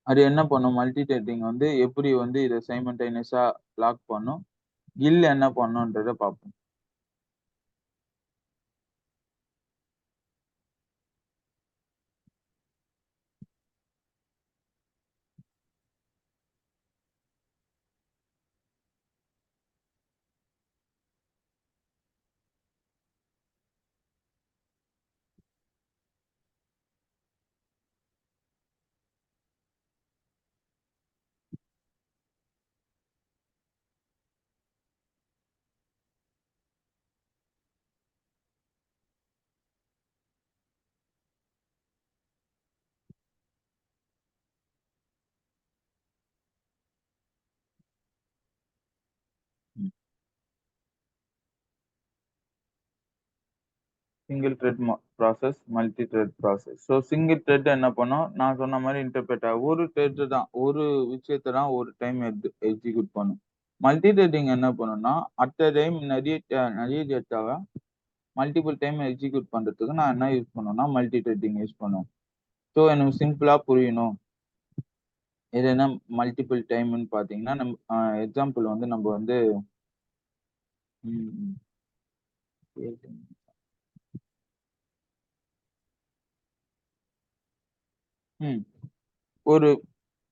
அது என்ன பண்ணும்? மல்டி த்ரெடிங் வந்து எப்படி வந்து இத சைமல்டேனியஸா லாக் பண்ணும்? கில் என்ன பண்ணும்ன்றத பார்ப்போம். ம். Single thread process, multi thread process. So single thread என்ன பண்ணும்? நான் சொன்ன மாரி இன்டர்பிரெட் ஆகும். ஒரு த்ரெட் தான். ஒரு விஷயத்த தான் ஒரு டைம் எக்ஸிக்யூட் பண்ணும். மல்டி த்ரெடிங் என்ன பண்ணும்னா, அட் அ டைம் நெறைய டேட்டாவ மல்டிபிள் டைம் எக்ஸிக்யூட் பண்றதுக்கு நான் என்ன யூஸ் பண்ணுவேன்னா, மல்டி த்ரெடிங் யூஸ் பண்ணுவேன். ஸோ எனக்கு சிம்பிளா புரியணும். இது என்ன மல்டிபிள் டைம்ன்னு பார்த்தீங்கன்னா, எக்ஸாம்பிள் வந்து நம்ப வந்து ம். ம். ஒரு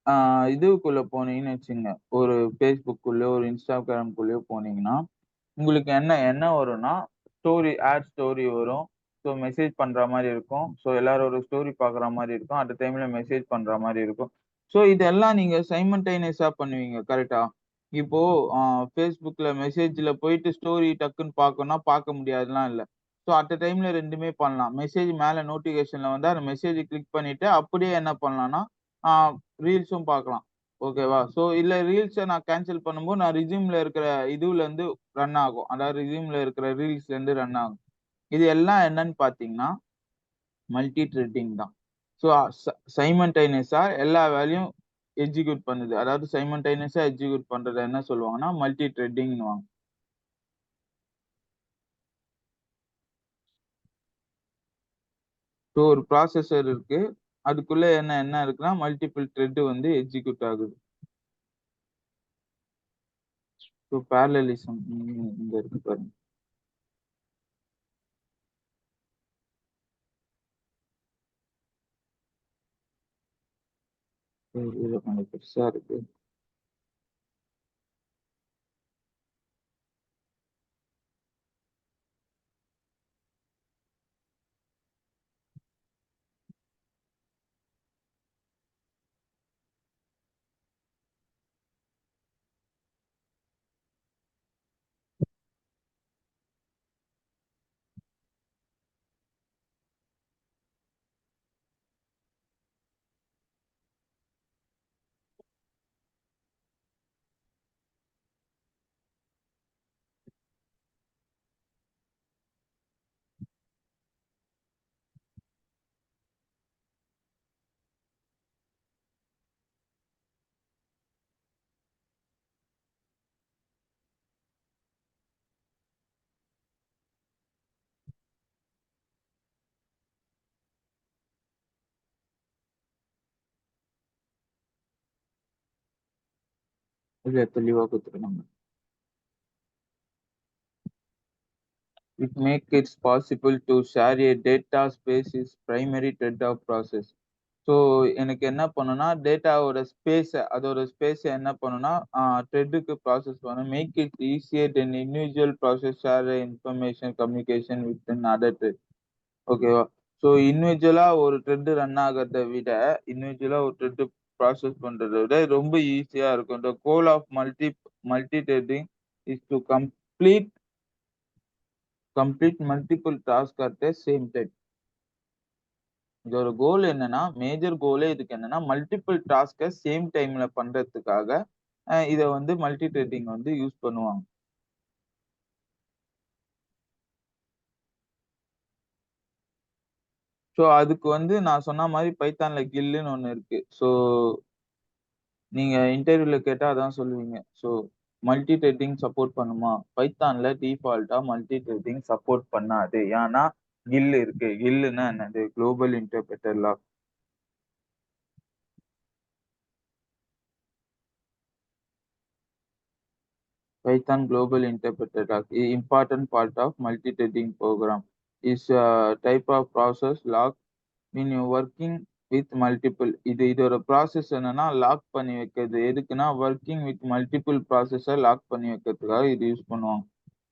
ஆ இதுக்குள்ள போனீங்கன்னு வச்சுக்கங்க. ஒரு Facebookக்குள்ளயோ, ஒரு Instagramக்குள்ளயோ போனீங்கன்னா, உங்களுக்கு என்ன என்ன வரும்னா, ஸ்டோரி வரும். ஸோ மெசேஜ் பண்ற மாரி இருக்கும். ஸோ எல்லாரும் ஒரு ஸ்டோரி பார்க்குற மாரி இருக்கும். அட் டைம்ல மெசேஜ் பண்ற மாரி இருக்கும். ஸோ இதெல்லாம் நீங்க சைமல்டேனியஸா பண்ணுவீங்க. கரெக்ட்டா? இப்போ அ Facebookல மெசேஜ்ல போயிட்டு ஸ்டோரி டக்குன்னு பார்க்கணும்னா பார்க்க முடியாதுலாம் இல்ல. ஸோ அட் டைம்ல 2மே பண்ணலாம். மெசேஜ் மேல நோட்டிஃபிகேஷன்ல வந்தா அந்த மெசேஜ் கிளிக் பண்ணிட்டு அப்படியே என்ன பண்ணலாம்னா, ஆ ரீல்ஸும் பார்க்கலாம். ஓகேவா? ஸோ இல்ல ரீல்ஸ நான் கேன்சல் பண்ணும்போது நான் ரெஸ்யூம்ல இருக்கிற இதுலருந்து ரன் ஆகும். அதாவது ரெஸ்யூம்ல இருக்கிற ரீல்ஸ்லேருந்து ரன் ஆகும். இது எல்லாம் என்னன்னு பார்த்தீங்கன்னா, மல்டி த்ரெட்டிங் தான். ஸோ சைமல்டேனியஸா எல்லா வேலையும் எக்ஸிக்யூட் பண்ணுது. அதாவது சைமல்டேனியஸா எக்ஸிக்யூட் பண்றத என்ன சொல்லுவாங்கன்னா, மல்டி த்ரெட்டிங்ன்னுவாங்க. ஸோ ஒரு ப்ராசஸர் இருக்கு. அதுக்குள்ள என்ன என்ன இருக்குன்னா, மல்டிபிள் த்ரெட் வந்து எக்ஸிக்யூட் ஆகுது. ஸோ பேரலலிசம் இங்க இருக்கு பாருங்க. இது கொஞ்சம் பெருசா இருக்கு. இதுல தெளிவா குடுத்துருக்காங்க. It makes it possible to share a data space is primary thread of process. So எனக்கு என்ன பண்ணும்னா, டேட்டாவோட அதோட ஸ்பேஸ என்ன பண்ணும்னா, த்ரெட்க்கு ப்ராசஸ் பண்ணும். Make it easier then individual process share information communication within other thread. ஓகேவா? ஸோ இண்டிவிஜுவலா ஒரு த்ரெட் ப்ராசஸ் பண்றத விட ரொம்ப ஈஸியா இருக்கும். The goal of multi threading is to complete multiple task at the same time. இதோட கோல் என்னன்னா, மேஜர் கோலே இதுக்கு என்னன்னா, மல்டிபிள் டாஸ்க்க சேம் டைம்ல பண்றதுக்காக, இத வந்து மல்டி த்ரெடிங் வந்து யூஸ் பண்ணுவாங்க. ஸோ அதுக்கு வந்து நான் சொன்ன மாரி பைத்தான்ல கில்லுன்னு ஒண்ணு இருக்கு. ஸோ நீங்க இன்டர்வியூல கேட்டா அதான் சொல்லுவீங்க. ஸோ மல்டி த்ரெடிங் சப்போர்ட் பண்ணுமா? பைத்தான்ல டிஃபால்ட்டா மல்டி த்ரெடிங் சப்போர்ட் பண்ணாது. ஏன்னா கில் இருக்கு. கில்லுன்னா என்னது? Global interpreter lock. Python Global Interpreter Lock, important part of multi-threading program, is a type of process lock when you working with multiple. இதோட process என்னன்னா லாக் பண்ணி வைக்கிறது. எதுக்குன்னா working with multiple processor lock பண்ணி வைக்கிறதுக்காக இது யூஸ் பண்ணுவாங்க.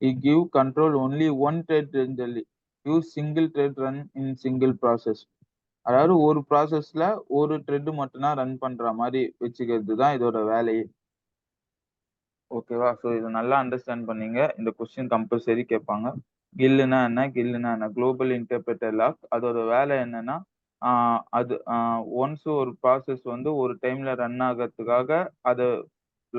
It give control only one thread generally. Use single thread run in single process. அதாவது ஒரு ப்ராசஸ்ல ஒரு த்ரெட் மட்டும்தான் ரன் பண்ற மாதிரி வச்சுக்கிறது தான் இதோட வேலையே. ஓகேவா? ஸோ இதை நல்லா அண்டர்ஸ்டாண்ட் பண்ணீங்க. இந்த கொஸ்டின் கம்பல்சரி கேட்பாங்க. கில்லுனா என்ன, கில்லுனா என்ன, குளோபல் இன்டர்பிரட்டர் லாக். அதோட வேலை என்னன்னா அது ஒன்ஸ் ஒரு ப்ராசஸ் வந்து ஒரு டைம்ல ரன் ஆகிறதுக்காக அதை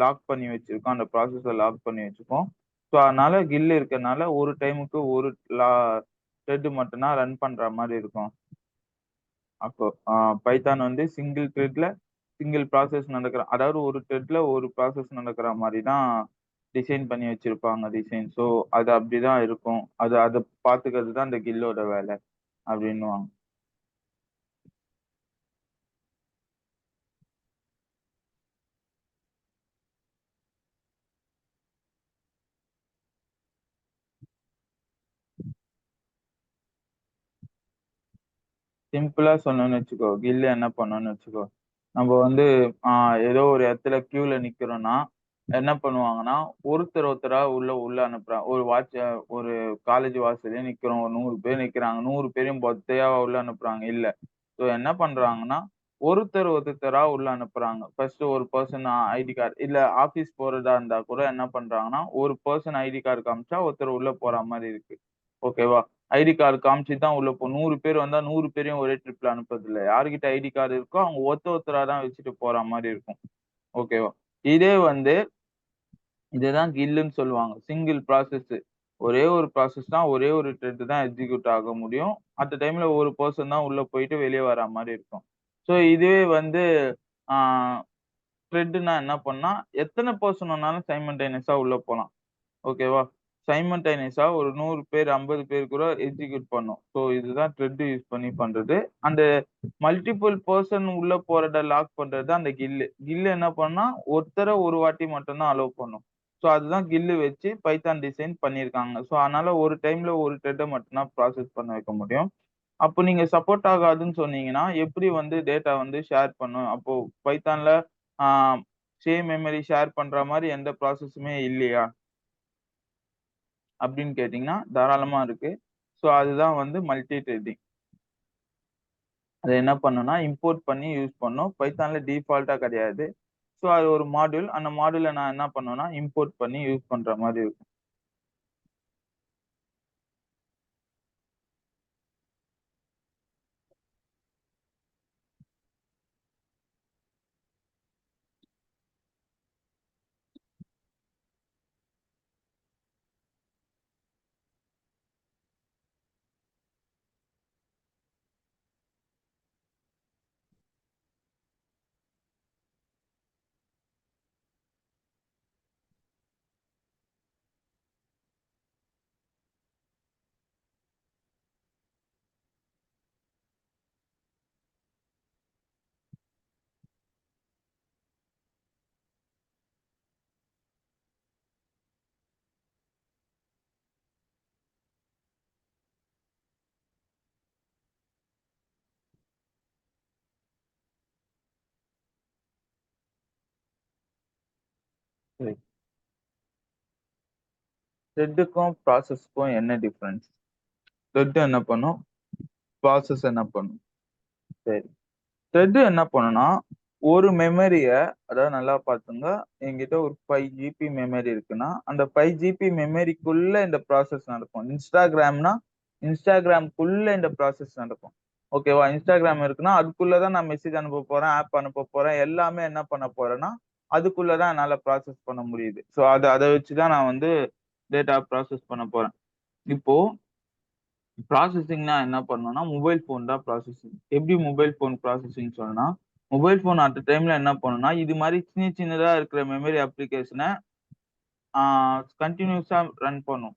லாக் பண்ணி வச்சிருக்கோம், அந்த ப்ராசஸை லாக் பண்ணி வச்சுக்கோம். ஸோ அதனால கில் இருக்கறனால ஒரு டைமுக்கு ஒரு த்ரெட் மட்டும்தான் ரன் பண்ற மாதிரி இருக்கும். அப்போ பைத்தான் வந்து சிங்கிள் த்ரெட்ல சிங்கிள் ப்ராசஸ் நடக்கிற, அதாவது ஒரு த்ரெட்ல ஒரு ப்ராசஸ் நடக்கிற மாதிரி தான் டிசைன் பண்ணி வச்சிருப்பாங்க டிசைன். ஸோ அது அப்படிதான் இருக்கும். அதை பார்த்துக்கிறது தான் இந்த கில்லோட வேலை அப்படின்னுவாங்க. சிம்பிளா சொன்னோம்னு வச்சுக்கோ, கில்லு என்ன பண்ணோம்னு வச்சுக்கோ, நம்ம வந்து ஏதோ ஒரு இடத்துல கியூல நிக்கிறோம்னா என்ன பண்ணுவாங்கன்னா ஒருத்தர் ஒருத்தரா உள்ள அனுப்புறாங்க. ஒரு காலேஜ் வாசலே நிக்கிறோம், ஒரு 100 பேர் நிக்கிறாங்க, 100 பேரையும் பொத்தையா உள்ள அனுப்புறாங்க இல்ல. ஸோ என்ன பண்றாங்கன்னா ஒருத்தர் ஒருத்தரா உள்ள அனுப்புறாங்க. ஃபர்ஸ்ட் ஒரு பர்சன் ஐடி கார்டு, இல்ல ஆபீஸ் போறதா இருந்தா கூட என்ன பண்றாங்கன்னா ஒரு பர்சன் ஐடி கார்டு காமிச்சா ஒருத்தர் உள்ள போற மாதிரி இருக்கு. ஓகேவா? ஐடி கார்டு காமிச்சு தான் உள்ள 100 பேர் வந்தா 100 பேரையும் ஒரே ட்ரிப்ல அனுப்புறது இல்ல. யார்கிட்ட ஐடி கார்டு இருக்கோ அவங்க ஒருத்தரா தான் வச்சுட்டு போற மாதிரி இருக்கும். ஓகேவா? இதே வந்து இதுதான் கில்லுன்னு சொல்லுவாங்க. Single process. ஒரே ஒரு ப்ராசஸ் தான், ஒரே ஒரு த்ரெட் தான் எக்ஸிக்யூட் ஆக முடியும். அட் டைம்ல ஒரு பெர்சன் தான் உள்ள போயிட்டு வெளிய வர மாரி இருக்கும். ஸோ இதுவே வந்து ஆ த்ரெட்னா என்ன பண்ணா, எத்தன பெர்சன் வேணாலும் சைமல்டேனியஸா உள்ள போலாம். ஓகேவா? சைமல்டேனியஸா ஒரு 100 பேர், 50 பேர் கூட எக்ஸிக்யூட் பண்ணும். ஸோ இதுதான் த்ரெட் யூஸ் பண்ணி பண்றது. அந்த மல்டிபிள் பெர்சன் உள்ள போறத லாக் பண்றது தான் அந்த கில்லு. கில்லு என்ன பண்ணா, ஒருத்தர ஒரு வாட்டி மட்டும் தான் அலோவ் பண்ணும். ஸோ அதுதான் கில்லு வச்சு பைத்தான் டிசைன் பண்ணியிருக்காங்க. ஸோ அதனால ஒரு டைம்ல ஒரு த்ரெட்ட மட்டும் தான் ப்ராசஸ் பண்ண வைக்க முடியும். அப்போ நீங்க சப்போர்ட் ஆகாதுன்னு சொன்னீங்கன்னா, எப்படி வந்து டேட்டா வந்து ஷேர் பண்ணும்? அப்போ பைத்தான்ல ஆ சேம் மெமரி ஷேர் பண்ற மாரி எந்த ப்ராசஸுமே இல்லையா? அப்படின்னு கேட்டீங்கன்னா, தாராளமா இருக்கு. ஸோ அதுதான் வந்து மல்டி த்ரெடிங். அத என்ன பண்ணும்னா, இம்போர்ட் பண்ணி யூஸ் பண்ணும். பைத்தான்ல டிஃபால்ட்டா கிடையாது. ஸோ அது ஒரு மாடியூல். அந்த மாடியூல நான் என்ன பண்ணுவேன்னா, இம்போர்ட் பண்ணி யூஸ் பண்ற மாரி இருக்கும். சரி. த்ரெட்டுக்கும், ப்ராசஸ்க்கும் என்ன டிஃபரன்ஸ்? த்ரெட் என்ன பண்ணும்? ப்ராசஸ் என்ன பண்ணும்? சரி. த்ரெட் என்ன பண்ணும்னா, ஒரு மெமரிய, அதாவது நல்லா பார்த்துங்க, என்கிட்ட ஒரு 5 ஜிபி மெமரி இருக்குன்னா, அந்த 5 ஜிபி மெமரிக்குள்ள இந்த ப்ராசஸ் நடக்கும். இன்ஸ்டாகிராம்னா, இன்ஸ்டாகிராம்க்குள்ள இந்த ப்ராசஸ் நடக்கும். ஓகேவா? இன்ஸ்டாகிராம் இருக்குன்னா, அதுக்குள்ள தான் நான் மெசேஜ் அனுப்ப போறேன், ஆப் அனுப்ப போறேன், எல்லாமே என்ன பண்ண போறேன்னா, அதுக்குள்ள தான் என்னால ப்ராசஸ் பண்ண முடியுது. ஸோ அத வச்சு தான் நான் வந்து டேட்டா ப்ராசஸ் பண்ண போறேன். இப்போ ப்ராசஸிங்னா என்ன பண்ணணும்னா, மொபைல் ஃபோன் தான் ப்ராசஸிங். எப்படி மொபைல் ஃபோன் ப்ராசஸிங் சொன்னா, மொபைல் ஃபோன் அட் டைம்ல என்ன பண்ணும்னா, இது மாரி சின்னதா இருக்கிற மெமரி அப்ளிகேஷன ஆ கன்டினியூஸா ரன் பண்ணும்.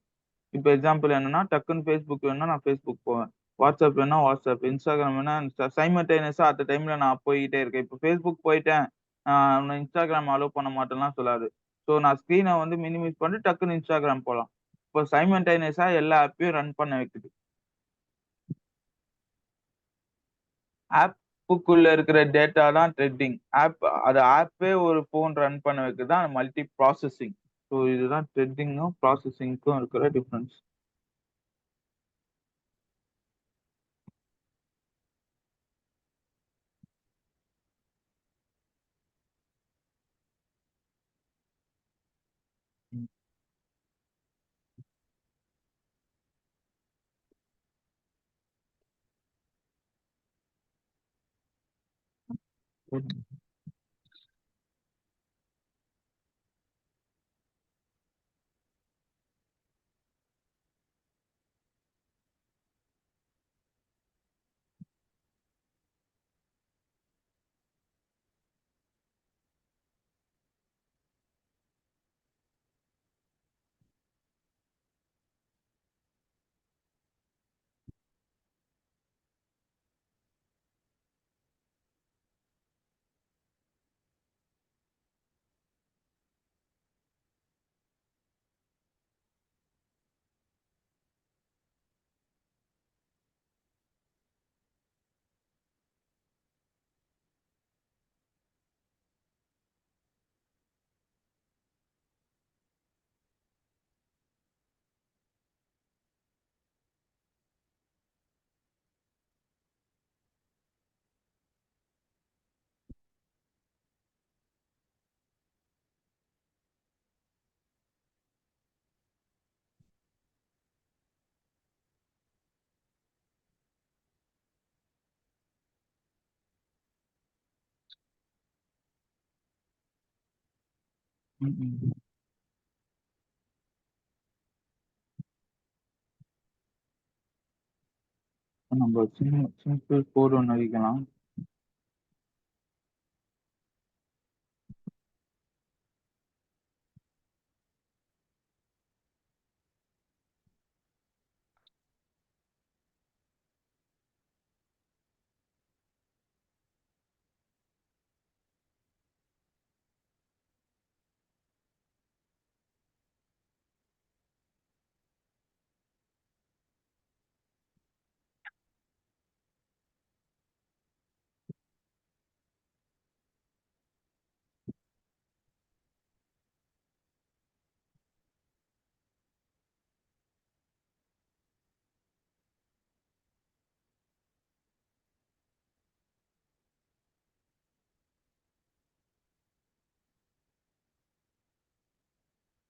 இப்ப எக்ஸாம்பிள் என்னன்னா, டக்குன்னு Facebook வேணும்னா நான் Facebook போவேன். WhatsApp வேணும்னா WhatsApp, Instagram வேணும்னா சைமல்டேனியஸா அட் டைம்ல நான் போய்க்கிட்டே இருக்கேன். இப்ப Facebook போயிட்டேன், நான் Instagram அலோவ் பண்ண மாட்டேன்லாம் சொல்லாது. ஸோ நான் ஸ்க்ரீன வந்து மினிமைஸ் பண்ணிட்டு டக்குன்னு Instagram போலாம். இப்போ சைமல்டேனியஸா எல்லா ஆப்பையும் ரன் பண்ண வைக்குது. ஆப்புக்குள்ள இருக்கிற டேட்டா தான் த்ரெட்டிங். ஆப்பே ஒரு ஃபோன் ரன் பண்ண வைக்கிறது தான் மல்டி ப்ராசஸிங். ஸோ இதுதான் த்ரெட்டிங்கும், ப்ராசஸிங்க்கும் இருக்கிற டிஃபரன்ஸ். ம். ம், ம். நம்ம சிம்பிள் கோட் ஒண்ணு வைக்கலாம்.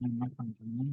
என்ன பண்றோம்னா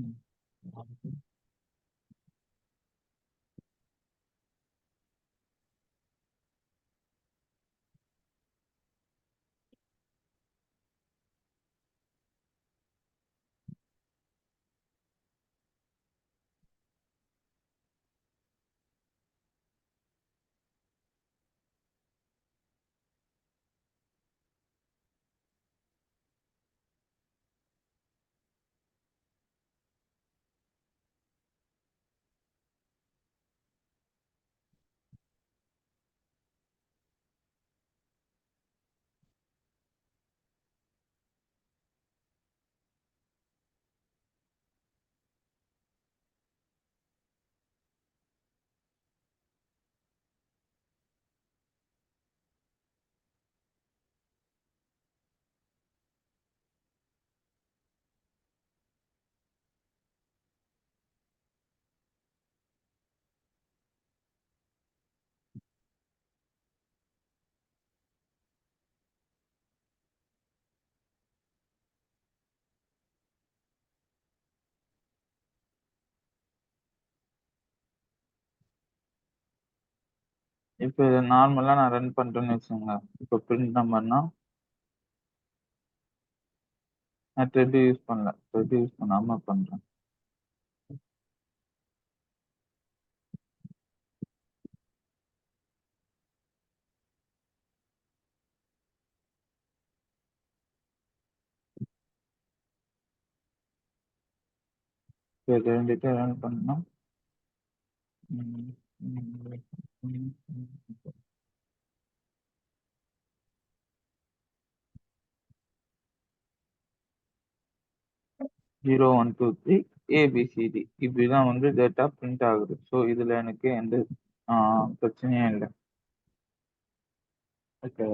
இப்ப இத நார்மலா நான் ரன் பண்றேன்னு வச்சுக்கோங்க. இப்ப பிரிண்ட் நம்பர்னா நான் த்ரெட் யூஸ் பண்ணல. த்ரெட் யூஸ் பண்ணாம பண்றேன். இப்ப இத ரெண்டுத்தையும் ரன் பண்ணா ம், ம், ம், ம். 0123 ஏபிசிடி இப்படிதான் வந்து டேட்டா பிரிண்ட் ஆகுது. ஸோ இதுல எனக்கு எந்த பிரச்சனையும் இல்லை. ஓகே.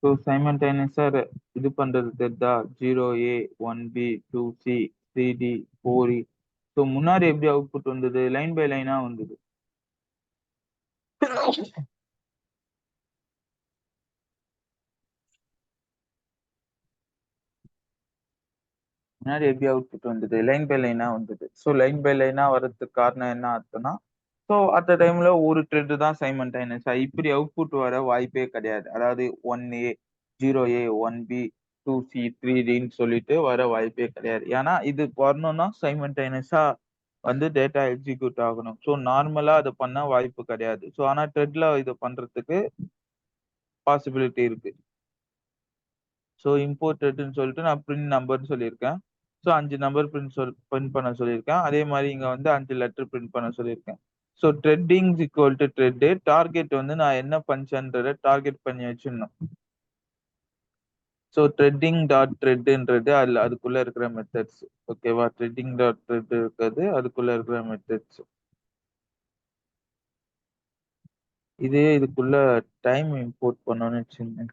ஸோ சைமல்டேனியஸா இது பண்றது தெரிதா? 0A 1B 2C 3D 4E. So முன்னாடி எப்படி அவுட்புட் வந்தது? லைன் பை லைனா வந்தது. முன்னாடி எப்படி அவுட்புட் வந்தது? லைன் பை லைனா வந்தது. ஸோ லைன் பை லைனா வர்றதுக்கு காரணம் என்ன அர்த்தம்னா, ஸோ அட் டைம்ல ஒரு த்ரெட் தான் சைமல்டேனியஸா இப்படி அவுட்புட் வர வாய்ப்பே கிடையாது. அதாவது 1A 0A 1B 2C 3Dன்னு சொல்லிட்டு வர வாய்ப்பே கிடையாது. ஏன்னா இது வரணும்னா சைமல்டேனியஸா வந்து டேட்டா எக்ஸிக்யூட் ஆகணும். ஸோ நார்மலா அது பண்ண வாய்ப்பு கிடையாது. ஸோ ஆனா த்ரெட்ல இது பண்றதுக்கு பாசிபிலிட்டி இருக்கு. ஸோ இம்போர்ட்டட்ன்னு சொல்லிட்டு நான் பிரிண்ட் நம்பர்ன்னு சொல்லியிருக்கேன். ஸோ 5 நம்பர் பிரிண்ட் பண்ண சொல்லியிருக்கேன். அதே மாதிரி இங்க வந்து 5 லெட்டர் பிரிண்ட் பண்ண சொல்லியிருக்கேன். So threading equal to thread. Target வந்து நான் என்ன பண்றேன்றத டார்கெட் பண்ணி வச்சிடணும். ஸோ த்ரெட்டிங் டாட் த்ரெட்ன்றது அதுக்குள்ள இருக்கிற மெத்தட்ஸ். ஓகேவா? த்ரெட்டிங் டாட் த்ரெட் இருக்கிறது அதுக்குள்ள இருக்கிற மெத்தட்ஸ். இதே இதுக்குள்ள டைம் இம்போர்ட் பண்ணணும்னு வச்சுங்க.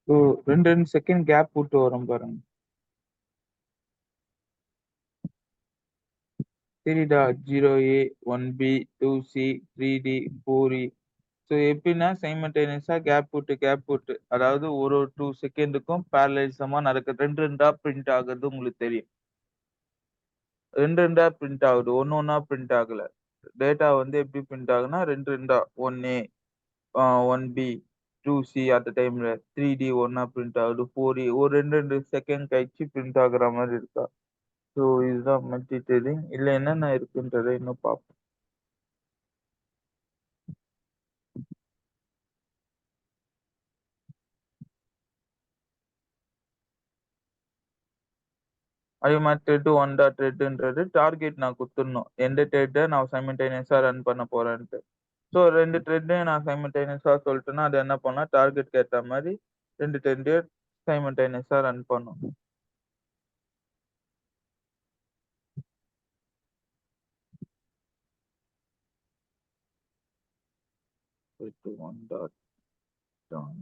ஸோ 2 2 செகண்ட் கேப் விட்டு வரும் பாருங்க. 3.0A 1B 2C 3D 4E. So எப்படின்னா சைமல்டேனியஸா கேப் விட்டு அதாவது ஒரு 2 செகண்டுக்கும் பேரலைசமா நடக்குது. 2 பிரிண்ட் ஆகுறது உங்களுக்கு தெரியும். 2 பிரிண்ட் ஆகுது. ஒண்ணா பிரிண்ட் ஆகல. டேட்டா வந்து எப்படி பிரிண்ட் ஆகுதுன்னா 2 1A 1B 2C அந்த டைம்ல 3D ஒண்ணா பிரிண்ட் ஆகுது. 4E ஒரு 2 செகண்ட் கழிச்சு பிரிண்ட் ஆகுற மாதிரி இருக்கா. ஸோ இதுதான் மல்டி த்ரெடிங். இதுல என்னென்ன இருக்குன்றத இன்னும் பார்ப்போம். அதே மாதிரி த்ரெட் 1.த்ரெட்ன்றது டார்கெட் நான் குடுத்துடணும். எந்த த்ரெட்டை நான் சைமல்டேனியஸா ரன் பண்ண போறேன்ட்டு. ஸோ 2 த்ரெட்டையும் நான் சைமல்டேனியஸா சொல்லிட்டேன்னா, அது என்ன பண்ணும் டார்கெட்க்கு ஏத்த மாரி 2 த்ரெட்டையும் சைமல்டேனியஸா ரன் பண்ணும். Thread 1.down.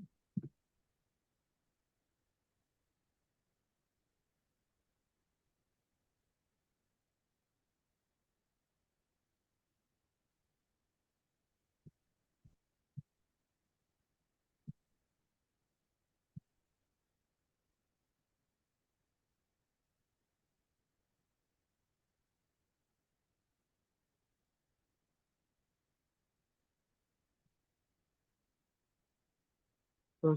ஸோ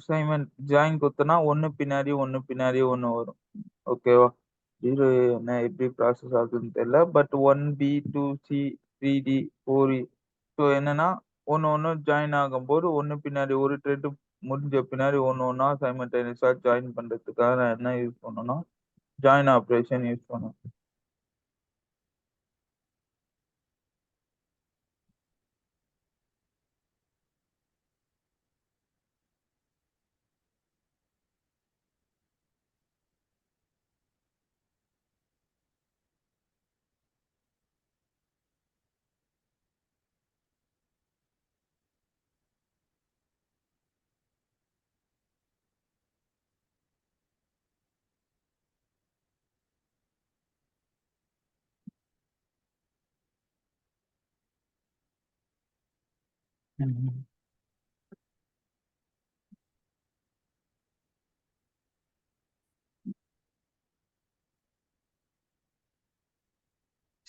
ஜாயின் குடுத்தனா 1 பின்னாடி 1 பின்னாடி 1 வரும். ஓகேவா? இது என்ன எப்படி ப்ராசஸ் ஆகுதுன்னு தெரியல. But 1B 2C 3D 4E. So என்னன்னா ஒண்ணு ஜாயின் ஆகும்போது ஒண்ணு பின்னாடி ஒரு த்ரெட் முடிஞ்ச பின்னாடி ஒண்ணா சைமல்டேனியஸா ஜாயின் பண்றதுக்காக நான் என்ன யூஸ் பண்ணணும்னா ஜாயின் ஆப்பரேஷன் யூஸ் பண்ணுவேன்.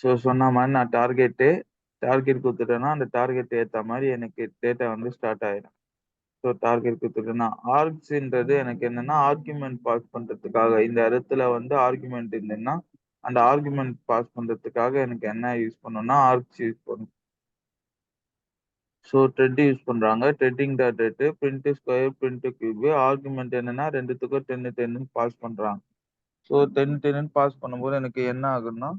ஸோ சொன்ன மாதிரி நான் டார்கெட் கொடுத்துட்டேன்னா அந்த டார்கெட் ஏற்ற மாதிரி எனக்கு டேட்டா வந்து ஸ்டார்ட் ஆயிடும். ஸோ டார்கெட் கொடுத்துட்டேன்னா ஆர்க்ஸ்ன்றது எனக்கு என்னன்னா ஆர்குமெண்ட் பாஸ் பண்றதுக்காக இந்த இடத்துல வந்து ஆர்குமெண்ட் இருந்ததுன்னா அந்த ஆர்குமெண்ட் பாஸ் பண்றதுக்காக எனக்கு என்ன யூஸ் பண்ணணும்னா ஆர்க்ஸ் யூஸ் பண்ணும். ஸோ த்ரெட் யூஸ் பண்றாங்க. Threading dot thread print square print cube argument என்னன்னா ரெண்டுத்துக்கும் 10 பாஸ் பண்றாங்க. ஸோ 10 பாஸ் பண்ணும்போது எனக்கு என்ன ஆகுதுன்னா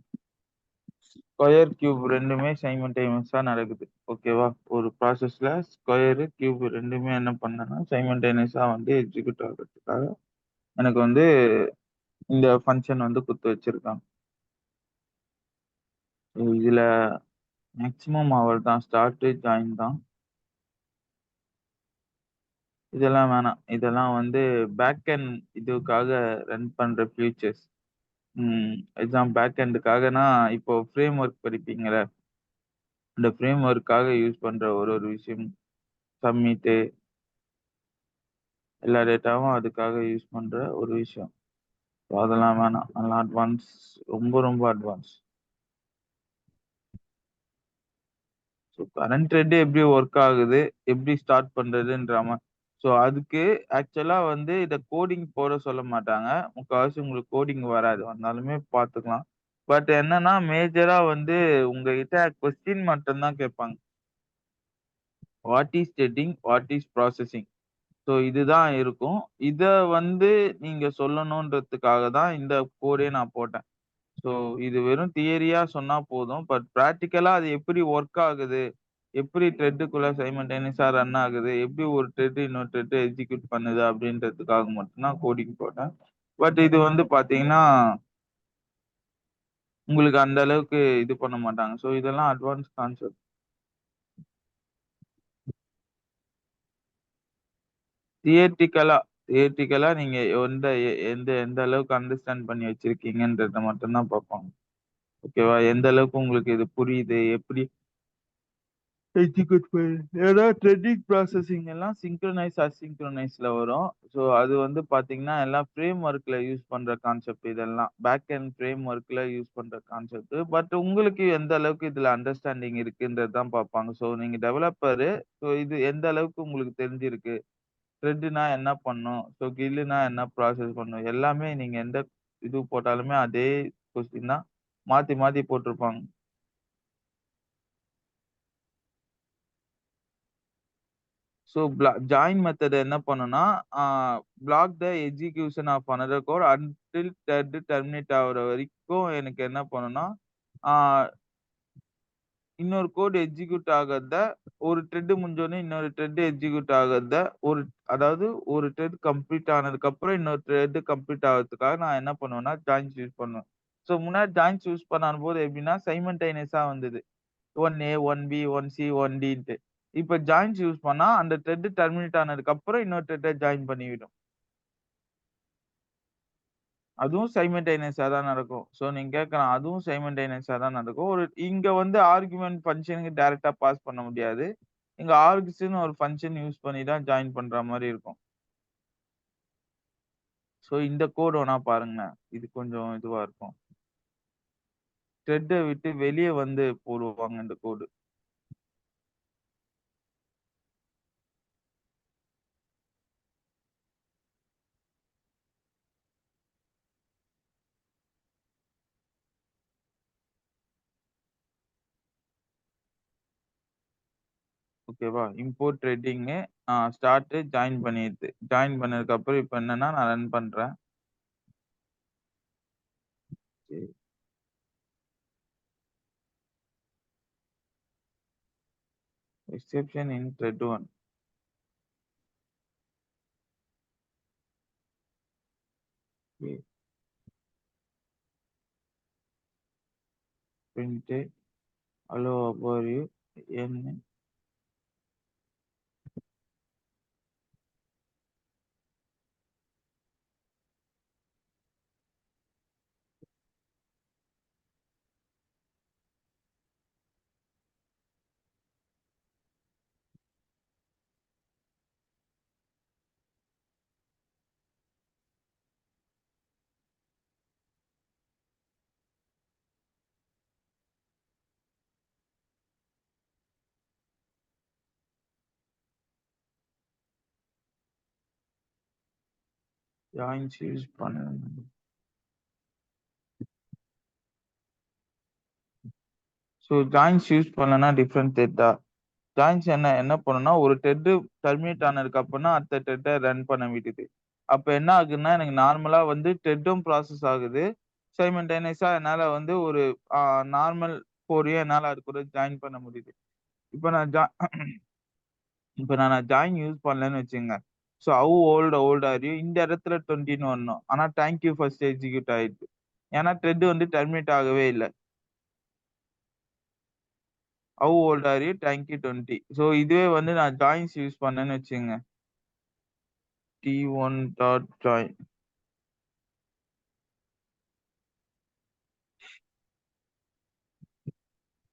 ஸ்கொயர் கியூப் ரெண்டுமே சைமல்டேனியஸா நடக்குது. ஓகேவா? ஒரு ப்ராசஸ்ல ஸ்கொயர் கியூப் ரெண்டுமே என்ன பண்ணனா சைமல்டேனியஸா வந்து எக்ஸிக்யூட் ஆகுறதுக்காக எனக்கு வந்து இந்த ஃபங்க்ஷன் வந்து குடுத்து வச்சிருக்காங்க. இதுல மேக்ஸிமம் அவ்வளவுதான். ஸ்டார்ட் ஜாயின் தான். இதெல்லாம் வேணாம். இதெல்லாம் வந்து பேக் எண்ட் இதுக்காக ரன் பண்ற ஃபியூச்சர்ஸ். எக்ஸாம் பேக் எண்டுக்காகனா இப்போ ஃப்ரேம் ஒர்க் படிப்பீங்கல்ல, அந்த ஃப்ரேம் ஒர்க்காக யூஸ் பண்ற ஒரு விஷயம் சப்மிட் எல்லா டேட்டாவும் அதுக்காக யூஸ் பண்ற ஒரு விஷயம். So அதெல்லாம் வேணாம். அதெல்லாம் அட்வான்ஸ், ரொம்ப அட்வான்ஸ். ஸோ கரண்ட் ட்ரெண்ட் எப்படி ஒர்க் ஆகுது, எப்படி ஸ்டார்ட் பண்றதுன்ற ஸோ அதுக்கு ஆக்சுவலா வந்து இத கோடிங் போட சொல்ல மாட்டாங்க. முக்காவாசி உங்களுக்கு கோடிங் வராது. வந்தாலுமே பார்த்துக்கலாம். பட் என்னன்னா மேஜரா வந்து உங்ககிட்ட கொஸ்டின் மட்டும் தான் கேட்பாங்க. What is threading? What is processing? So இதுதான் இருக்கும். இத வந்து நீங்க சொல்லணுன்றதுக்காக தான் இந்த கோடே நான் போட்டேன். ஸோ இது வெறும் தியரியா சொன்னா போதும். பட் பிராக்டிகலா அது எப்படி ஒர்க் ஆகுது? எப்படி த்ரெட்டுக்குள்ள சைமல்டேனியஸா ரன் ஆகுது? எப்படி ஒரு த்ரெட் இன்னொரு த்ரெட் எக்ஸிக்யூட் பண்ணுது? அப்படின்றதுக்காக மட்டும் தான் கோடிங் போட்டேன். பட் இது வந்து பார்த்தீங்கன்னா, உங்களுக்கு அந்த அளவுக்கு இது பண்ண மாட்டாங்க. ஸோ இதெல்லாம் அட்வான்ஸ் கான்செப்ட். தியரிட்டிக்கலா தியரிட்டிக்கலா நீங்க எந்த எந்த எந்த அளவுக்கு அண்டர்ஸ்டாண்ட் பண்ணி வச்சிருக்கீங்கன்றத மட்டும் தான் பார்ப்பாங்க. ஓகேவா? எந்த அளவுக்கு உங்களுக்கு இது புரியுது? எப்படி எக்ஸிக்யூட் ஏன்னா த்ரெட்டிங் ப்ராசஸிங் எல்லாம் சிங்க்ரனைஸ், அசிங்க்ரனைஸ்ல வரும். ஸோ அது வந்து பார்த்தீங்கன்னா, எல்லாம் ஃப்ரேம் ஒர்க்ல யூஸ் பண்ற கான்செப்ட் இதெல்லாம். பேக் எண்ட் ஃப்ரேம் ஒர்க்ல யூஸ் பண்ற கான்செப்ட். பட் உங்களுக்கு எந்த அளவுக்கு இதுல அண்டர்ஸ்டாண்டிங் இருக்குன்றது தான் பார்ப்பாங்க. ஸோ நீங்க டெவலப்பரு. ஸோ இது எந்த அளவுக்கு உங்களுக்கு தெரிஞ்சிருக்கு? த்ரெட்னா என்ன பண்ணும்? ஸோ கில்லுனா என்ன ப்ராசஸ் பண்ணும்? எல்லாமே நீங்க எந்த இது போட்டாலுமே அதே கொஸ்டின் தான். மாத்தி மாத்தி போட்டிருப்பாங்க. ஸோ ஜாயின் மெத்தட் என்ன பண்ணும்னா, uh block the execution of another code until thread terminate ஆகுற வரைக்கும் எனக்கு என்ன பண்ணும்னா, ஆ இன்னொரு கோட் எக்ஸிக்யூட் ஆகறத ஒரு த்ரெட் முடிஞ்சோனே இன்னொரு த்ரெட் எக்ஸிக்யூட் ஆகறத ஒரு அதாவது ஒரு த்ரெட் கம்ப்ளீட் ஆனதுக்கப்புறம் இன்னொரு த்ரெட் கம்ப்ளீட் ஆகறதுக்காக நான் என்ன பண்ணுவேன்னா, ஜாயின்ஸ் யூஸ் பண்ணுவேன். ஸோ முன்னாடி ஜாயின்ஸ் யூஸ் பண்ணும்போது எப்படின்னா, சைமல்டேனியஸா வந்தது. 1A, 1B, 1C, 1Dன்ட்டு. இப்ப ஜாயின்ஸ் யூஸ் பண்ணா, அந்த த்ரெட் டெர்மினேட் ஆனதுக்கப்புறம் இன்னொரு த்ரெட்ட ஜாயின் பண்ணிவிடும். அதுவும் சைமல்டேனியஸா தான் நடக்கும். ஸோ நீங்க கேட்கலாம், அதுவும் சைமல்டேனியஸா தான் நடக்கும். இங்க வந்து ஆர்குமென்ட் ஃபங்ஷனுக்கு டைரக்ட்டா பாஸ் பண்ண முடியாது. இங்க ஆர்க்ஸ்ன்னு ஒரு ஃபங்ஷன் யூஸ் பண்ணி தான் ஜாயின் பண்ற மாரி இருக்கும். ஸோ இந்த கோட் வேணா பாருங்களேன். இது கொஞ்சம் இதுவா இருக்கும். த்ரெட்ட விட்டு வெளிய வந்து போடுவாங்க இந்த கோடு. ஓகேவா? இம்போர்ட் த்ரெட்டிங்கு ஸ்டார்ட் ஜாயின் பண்ணிருது. ஜாயின் பண்ணதுக்கப்புறம் இப்ப என்னன்னா, நான் ரன் பண்றேன். சரி. Exception in thread 1. Okay. Print hello how are you? என் ஜாயின்ஸ் யூஸ் பண்ணணும். ஸோ ஜாயின்ஸ் யூஸ் பண்ணலன்னா டிஃபரெண்ட் த்ரெட்டா? ஜாயின்ஸ் என்ன என்ன பண்ணும்னா, ஒரு த்ரெட் டெர்மினேட் ஆனதுக்கு அப்புறம்னா அடுத்த த்ரெட்ட ரன் பண்ண விடுது. அப்ப என்ன ஆகுதுன்னா, எனக்கு நார்மலா வந்து த்ரெட்டும் ப்ராசஸ் ஆகுது. சைமல்டேனியஸா என்னால வந்து ஒரு ஆ நார்மல் கோடையும் என்னால அது கூட ஜாயின் பண்ண முடியுது. இப்ப நான் ஜா இப்ப நான் ஜாயின் யூஸ் பண்ணலன்னு வச்சுக்கங்க. So how old are you? இந்த இடத்துல 20ன்னு வரணும். ஆனா தேங்க் யூ ஃபர்ஸ்ட் எக்ஸிக்யூட் ஆயிடுது. ஏன்னா த்ரெட் வந்து டெர்மினேட் ஆகவே இல்ல. How old are you? Thank you 20. So இதுவே வந்து நான் ஜாயின்ஸ் யூஸ் பண்ணேன்னு வச்சுக்கங்க. T1 dot join.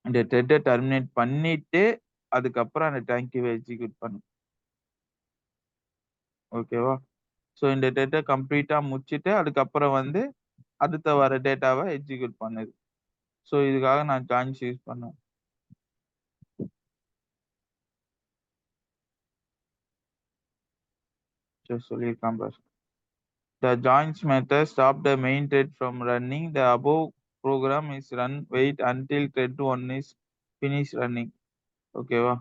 இந்த த்ரெட்ட டெர்மினேட் பண்ணிட்டு, அதுக்கப்புறம் அந்த தேங்க் யூவ எக்ஸிக்யூட் பண்ணும். ஓகேவா? ஸோ இந்த த்ரெட்ட கம்ப்ளீட்டா முடிச்சுட்டு, அதுக்கப்புறம் வந்து அடுத்த வர டேட்டாவ எக்ஸிக்யூட் பண்ணுது. ஸோ இதுக்காக நான் ஜாயின்ஸ் யூஸ் பண்ணேன். சரி சொல்லியிருக்கான் பாரு. The joins method stop the main thread from running. The above program is run. Wait until thread 1 is finished running. ஓகேவா?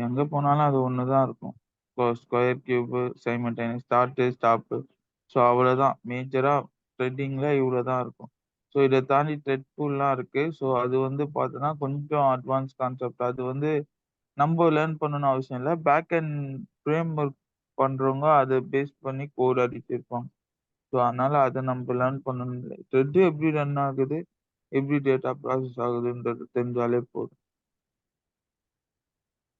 எங்க போனாலும் அது ஒண்ணு தான் இருக்கும். Square, cube, simultaneous, start, stop. So அவ்வளவுதான். மேஜரா த்ரெட்டிங்ல இவ்வளவுதான் இருக்கும். ஸோ இத தாண்டி த்ரெட் டூல்லாம் இருக்கு. ஸோ அது வந்து பார்த்தோன்னா, கொஞ்சம் அட்வான்ஸ் கான்செப்ட். அது வந்து நம்ப லேர்ன் பண்ணணும்னு அவசியம் இல்ல. பேக் எண்ட் ஃப்ரேம் ஒர்க் பண்றவங்க அத பேஸ் பண்ணி கோட் அடிச்சிருப்பாங்க. ஸோ அதனால அத நம்ப லேர்ன் பண்ணணும் இல்ல. த்ரெட் எப்படி ரன் ஆகுது, எப்படி டேட்டா ப்ராசஸ் ஆகுதுன்றது தெரிஞ்சாலே போதும்.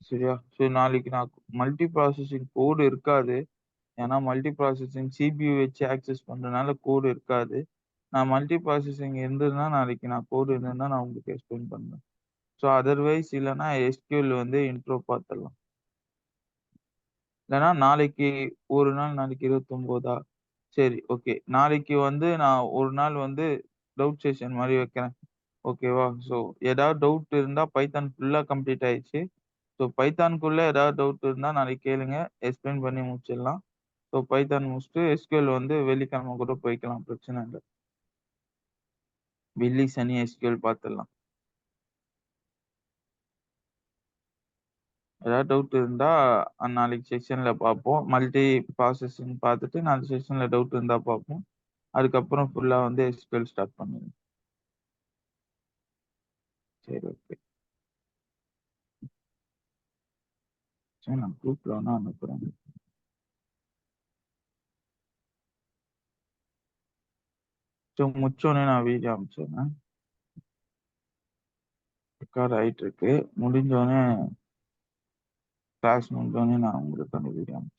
சரியா? ஸோ நாளைக்கு நான் மல்டி ப்ராசஸிங் கோட் இருக்காது. ஏன்னா மல்டி ப்ராசஸிங் சிபியூ வச்சு ஆக்சஸ் பண்றதுனால கோடு இருக்காது. நான் மல்டி ப்ராசஸிங் இருந்ததுன்னா நாளைக்கு நான் கோடு இருந்ததுன்னா நான் உங்களுக்கு எக்ஸ்பிளைன் பண்றேன். ஸோ அதர்வைஸ் இல்லைன்னா எஸ்கியூஎல் வந்து இன்ட்ரோ பார்த்துடலாம். இல்லைன்னா நாளைக்கு ஒரு நாள் நாளைக்கு 29ஆ? சரி, ஓகே. நாளைக்கு வந்து நான் ஒரு நாள் வந்து டவுட் செஷன் மாதிரி வைக்கிறேன். ஓகேவா? ஸோ ஏதாவது டவுட் இருந்தா பைத்தான் ஃபுல்லா கம்ப்ளீட் ஆயிடுச்சு. ஸோ பைத்தானுக்குள்ள ஏதாவது டவுட் இருந்தா நாளைக்கு கேளுங்க. எக்ஸ்பிளைன் பண்ணி முடிச்சிடலாம். ஸோ பைத்தான் முடிச்சுட்டு எஸ்கியூஎல் வந்து வெள்ளிக்கிழமை கூட போய்க்கலாம். பிரச்சனை இல்ல. வெள்ளி, சனி எஸ்கியூஎல் பார்த்துடலாம். ஏதாவது டவுட் இருந்தா நாளைக்கு செக்ஷன்ல பார்ப்போம். மல்டி ப்ராசஸிங் பார்த்துட்டு நாளைக்கு செக்ஷன்ல டவுட் இருந்தா பார்ப்போம். அதுக்கப்புறம் ஃபுல்லா வந்து எஸ்கியூஎல் ஸ்டார்ட் பண்ணிடுங்க. சரி, ஓகே. சரி, நான் குரூப்ல வேணா அனுப்புறேன். ஸோ முடிச்சோடனே நான் வீடியோ அனுப்பிச்சிடுறேன். ரெக்கார்ட் ஆயிட்டு இருக்கு. முடிஞ்சோடனே கிளாஸ் முடிஞ்சோடனே நான் உங்களுக்கு அந்த வீடியோ அனுப்பிச்சிடுறேன்.